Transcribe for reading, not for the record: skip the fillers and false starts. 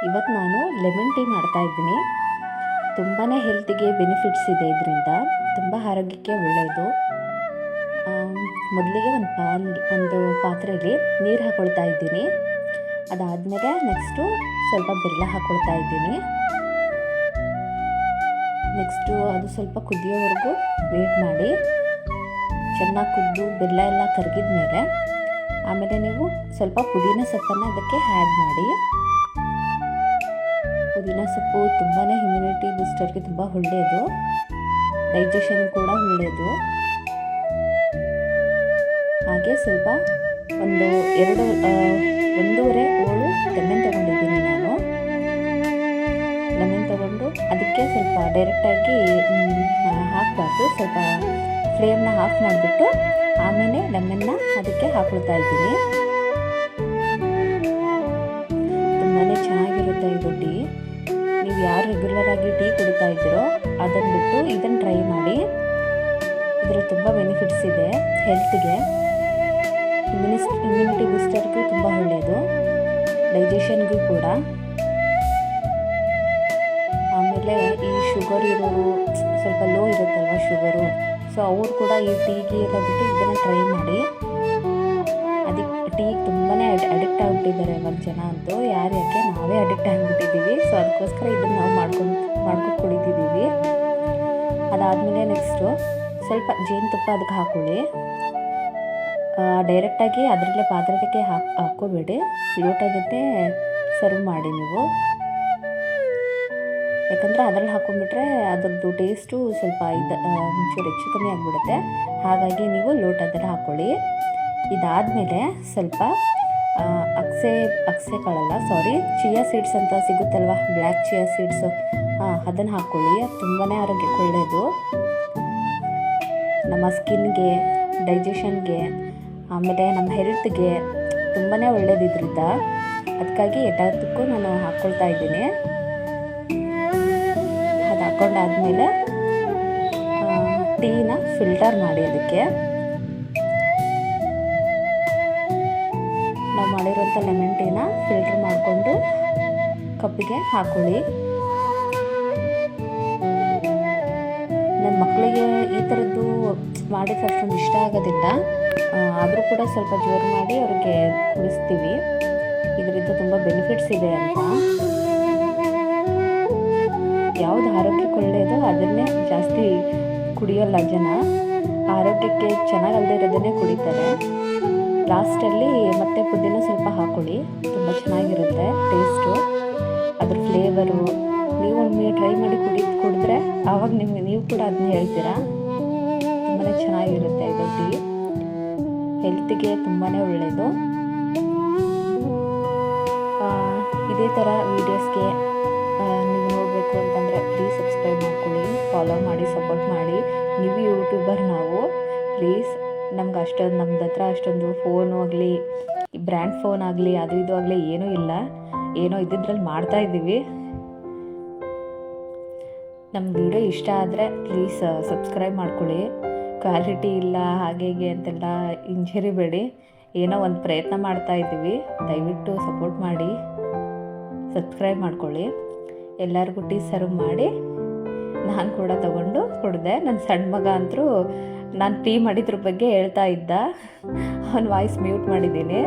ಇವತ್ತು ನಾನು lemon tea ಮಾಡ್ತಾಯಿದ್ದೀನಿ. ತುಂಬಾ ಹೆಲ್ತಿಗೆ ಬೆನಿಫಿಟ್ಸ್ ಇದೆ ಇದರಿಂದ, ತುಂಬ ಆರೋಗ್ಯಕ್ಕೆ ಒಳ್ಳೆಯದು. ಮೊದಲಿಗೆ ಒಂದು ಪಾತ್ರೆಯಲ್ಲಿ ನೀರು ಹಾಕ್ಕೊಳ್ತಾ ಇದ್ದೀನಿ. ಅದಾದಮೇಲೆ ನೆಕ್ಸ್ಟು ಸ್ವಲ್ಪ ಬೆಲ್ಲ ಹಾಕ್ಕೊಳ್ತಾ ಇದ್ದೀನಿ. ನೆಕ್ಸ್ಟು ಅದು ಸ್ವಲ್ಪ ಕುದಿಯೋವರೆಗೂ ವೇಟ್ ಮಾಡಿ, ಚೆನ್ನಾಗಿ ಕುದ್ದು ಬೆಲ್ಲ ಎಲ್ಲ ಕರಗಿದ ಮೇಲೆ ಆಮೇಲೆ ನೀವು ಸ್ವಲ್ಪ ಪುದೀನ ಸೊಪ್ಪನ್ನು ಅದಕ್ಕೆ ಆ್ಯಡ್ ಮಾಡಿ. ಪುದೀನ ಸೊಪ್ಪು ತುಂಬಾ ಇಮ್ಯುನಿಟಿ ಬೂಸ್ಟರ್ಗೆ ತುಂಬ ಒಳ್ಳೆಯದು, ಡೈಜೆಷನ್ ಕೂಡ ಒಳ್ಳೆಯದು. ಹಾಗೆ ಸ್ವಲ್ಪ ಒಂದೂವರೆ ಹೋಳು ಲೆಮನ್ ತೊಗೊಂಡಿದ್ದೀನಿ ನಾನು. ಲೆಮನ್ ತೊಗೊಂಡು ಅದಕ್ಕೆ ಸ್ವಲ್ಪ ಡೈರೆಕ್ಟಾಗಿ ಹಾಕಬಾರ್ದು, ಸ್ವಲ್ಪ ಫ್ಲೇಮ್ನ ಆಫ್ ಮಾಡಿಬಿಟ್ಟು ಆಮೇಲೆ ಲೆಮನ್ನ ಅದಕ್ಕೆ ಹಾಕ್ಕೊಳ್ತಾ ಇದ್ದೀನಿ. ತುಂಬಾ ಚೆನ್ನಾಗಿರುತ್ತೆ ಇದು ಟೀ. ನೀವು ಯಾರು ರೆಗ್ಯುಲರಾಗಿ ಟೀ ಕುಡಿತಾ ಇದ್ದೀರೋ ಅದನ್ನು ಬಿಟ್ಟು ಇದನ್ನು ಟ್ರೈ ಮಾಡಿ. ಇದರ ತುಂಬ ಬೆನಿಫಿಟ್ಸ್ ಇದೆ ಹೆಲ್ತ್ಗೆ. ಇಮ್ಯುನಿಟಿ ಬೂಸ್ಟರ್ಗೂ ತುಂಬ ಒಳ್ಳೆಯದು, ಡೈಜೆಷನ್ಗೂ ಕೂಡ. ಆಮೇಲೆ ಈ ಶುಗರ್ ಇರೋರು, ಸ್ವಲ್ಪ ಲೋ ಇರುತ್ತಲ್ವ ಶುಗರು, ಸೊ ಅವರು ಕೂಡ ಈ ಟೀಗೆ ಎಲ್ಲ ಬಿಟ್ಟು ಇದನ್ನು ಟ್ರೈ ಮಾಡಿ. ಅದಕ್ಕೆ ಟೀಗೆ ತುಂಬಾ ಅಡಿಕ್ಟ್ ಆಗಿಬಿಟ್ಟಿದ್ದಾರೆ ಇವಾಗ ಜನ ಅಂತೂ. ಯಾಕೆ ನಾವೇ ಅಡಿಕ್ಟ್ ಆಗಿಬಿಟ್ಟಿದ್ದೀವಿ. ಸೊ ಅದಕ್ಕೋಸ್ಕರ ಇದನ್ನು ನಾವು ಮಾಡ್ಕೊಂಡು ಕುಡಿತಿದ್ದೀವಿ. ಅದಾದಮೇಲೆ ನೆಕ್ಸ್ಟು ಸ್ವಲ್ಪ ಜೇನುತುಪ್ಪ ಅದಕ್ಕೆ ಹಾಕ್ಕೊಳ್ಳಿ. ಡೈರೆಕ್ಟಾಗಿ ಅದರಲ್ಲೇ ಪಾತ್ರೆಗೆ ಹಾಕ್ಕೋಬೇಡಿ, ಲೋಟದನ್ನೇ ಸರ್ವ್ ಮಾಡಿ ನೀವು. ಯಾಕಂದರೆ ಅದರಲ್ಲಿ ಹಾಕ್ಕೊಂಡ್ಬಿಟ್ರೆ ಅದರದ್ದು ಟೇಸ್ಟು ಸ್ವಲ್ಪ ಒಂಚೂರು ಹೆಚ್ಚು ಕಮ್ಮಿ ಆಗಿಬಿಡುತ್ತೆ. ಹಾಗಾಗಿ ನೀವು ಲೋಟದಲ್ಲಿ ಹಾಕ್ಕೊಳ್ಳಿ. ಇದಾದಮೇಲೆ ಸ್ವಲ್ಪ ಚಿಯಾ ಸೀಡ್ಸ್ ಅಂತ ಸಿಗುತ್ತಲ್ವ, ಬ್ಲ್ಯಾಕ್ ಚಿಯಾ ಸೀಡ್ಸು, ಅದನ್ನು ಹಾಕ್ಕೊಳ್ಳಿ. ಅದು ತುಂಬಾ ಆರೋಗ್ಯಕ್ಕೆ ಒಳ್ಳೆಯದು. ನಮ್ಮ ಸ್ಕಿನ್ಗೆ, ಡೈಜೆಷನ್ಗೆ, ಆಮೇಲೆ ನಮ್ಮ ಹೆಲ್ತ್ಗೆ ತುಂಬಾ ಒಳ್ಳೆಯದು ಇದರಿಂದ. ಅದಕ್ಕಾಗಿ ಎಲ್ಲದಕ್ಕೂ ನಾನು ಹಾಕ್ಕೊಳ್ತಾ ಇದ್ದೀನಿ. ಅದು ಹಾಕ್ಕೊಂಡಾದ್ಮೇಲೆ ಟೀನ ಫಿಲ್ಟರ್ ಮಾಡಿ, ಅದಕ್ಕೆ ನಾವು ಮಾಡಿರೋಂಥ ಲೆಮನ್ ಟೀನ ಫಿಲ್ಟರ್ ಮಾಡಿಕೊಂಡು ಕಪ್ಪಿಗೆ ಹಾಕ್ಕೊಳ್ಳಿ. ನನ್ನ ಮಕ್ಕಳಿಗೆ ಈ ಥರದ್ದು ಮಾಡಿದ್ರೆ ಅಷ್ಟೊಂದು ಇಷ್ಟ ಆಗೋದಿಲ್ಲ, ಆದರೂ ಕೂಡ ಸ್ವಲ್ಪ ಜೋರು ಮಾಡಿ ಅವ್ರಿಗೆ ಕುಡಿಸ್ತೀವಿ. ಇದರಿಂದ ತುಂಬ ಬೆನಿಫಿಟ್ಸ್ ಇದೆ ಅಂತ. ಯಾವುದು ಆರೋಗ್ಯಕ್ಕೆ ಒಳ್ಳೆಯದೋ ಅದನ್ನೇ ಜಾಸ್ತಿ ಕುಡಿಯೋಲ್ಲ ಜನ. ಆರೋಗ್ಯಕ್ಕೆ ಚೆನ್ನಾಗಲ್ಲದೆ ಇರೋದನ್ನೇ ಕುಡಿತಾರೆ. ಲಾಸ್ಟಲ್ಲಿ ಮತ್ತೆ ಪುದೀನ ಸ್ವಲ್ಪ ಹಾಕ್ಕೊಳ್ಳಿ, ತುಂಬ ಚೆನ್ನಾಗಿರುತ್ತೆ ಟೇಸ್ಟು, ಅದ್ರ ಫ್ಲೇವರು. ನೀವು ಒಮ್ಮೆ ಟ್ರೈ ಮಾಡಿ ಕುಡಿದ್ರೆ ಆವಾಗ ನೀವು ಕೂಡ ಅದನ್ನ ಹೇಳ್ತೀರಾ. ತುಂಬಾ ಚೆನ್ನಾಗಿರುತ್ತೆ ಇದು ಟೀ, ಹೆಲ್ತಿಗೆ ತುಂಬಾ ಒಳ್ಳೆಯದು. ಇದೇ ಥರ ವೀಡಿಯೋಸ್ಗೆ ನೀವು ನೋಡಬೇಕು ಅಂತಂದರೆ ಪ್ಲೀಸ್ ಸಬ್ಸ್ಕ್ರೈಬ್ ಮಾಡ್ಕೊಳ್ಳಿ, ಫಾಲೋ ಮಾಡಿ, ಸಪೋರ್ಟ್ ಮಾಡಿ. ನೀವು ಯೂಟ್ಯೂಬರ್, ನಾವು ಪ್ಲೀಸ್ ನಮ್ಗೆ ನಮ್ಮದು ಹತ್ರ ಅಷ್ಟೊಂದು ಫೋನು ಆಗಲಿ, ಬ್ರ್ಯಾಂಡ್ ಫೋನ್ ಆಗಲಿ, ಅದು ಇದು ಆಗಲಿ ಏನೂ ಇಲ್ಲ. ಏನೋ ಇದ್ದಿದ್ರಲ್ಲಿ ಮಾಡ್ತಾಯಿದ್ದೀವಿ. ನಮ್ಮ ವಿಡಿಯೋ ಇಷ್ಟ ಆದರೆ ಪ್ಲೀಸ್ ಸಬ್ಸ್ಕ್ರೈಬ್ ಮಾಡ್ಕೊಳ್ಳಿ. ಕ್ವಾಲಿಟಿ ಇಲ್ಲ ಹಾಗೆ ಹೀಗೆ ಅಂತೆಲ್ಲ ಹಿಂಜರಿಬೇಡಿ. ಏನೋ ಒಂದು ಪ್ರಯತ್ನ ಮಾಡ್ತಾಯಿದ್ದೀವಿ, ದಯವಿಟ್ಟು ಸಪೋರ್ಟ್ ಮಾಡಿ, ಸಬ್ಸ್ಕ್ರೈಬ್ ಮಾಡ್ಕೊಳ್ಳಿ. ಎಲ್ಲರಿಗೂ ಟೀ ಸರ್ವ್ ಮಾಡಿ ನಾನು ಕೂಡ ತೊಗೊಂಡು ಕುಡಿದೆ. ನನ್ನ ಸಣ್ಣ ಮಗ ಅಂತೂ ನಾನು ಟೀ ಮಾಡಿದ್ರ ಬಗ್ಗೆ ಹೇಳ್ತಾ ಇದ್ದ, ಅವನ ವಾಯ್ಸ್ ಮ್ಯೂಟ್ ಮಾಡಿದ್ದೀನಿ.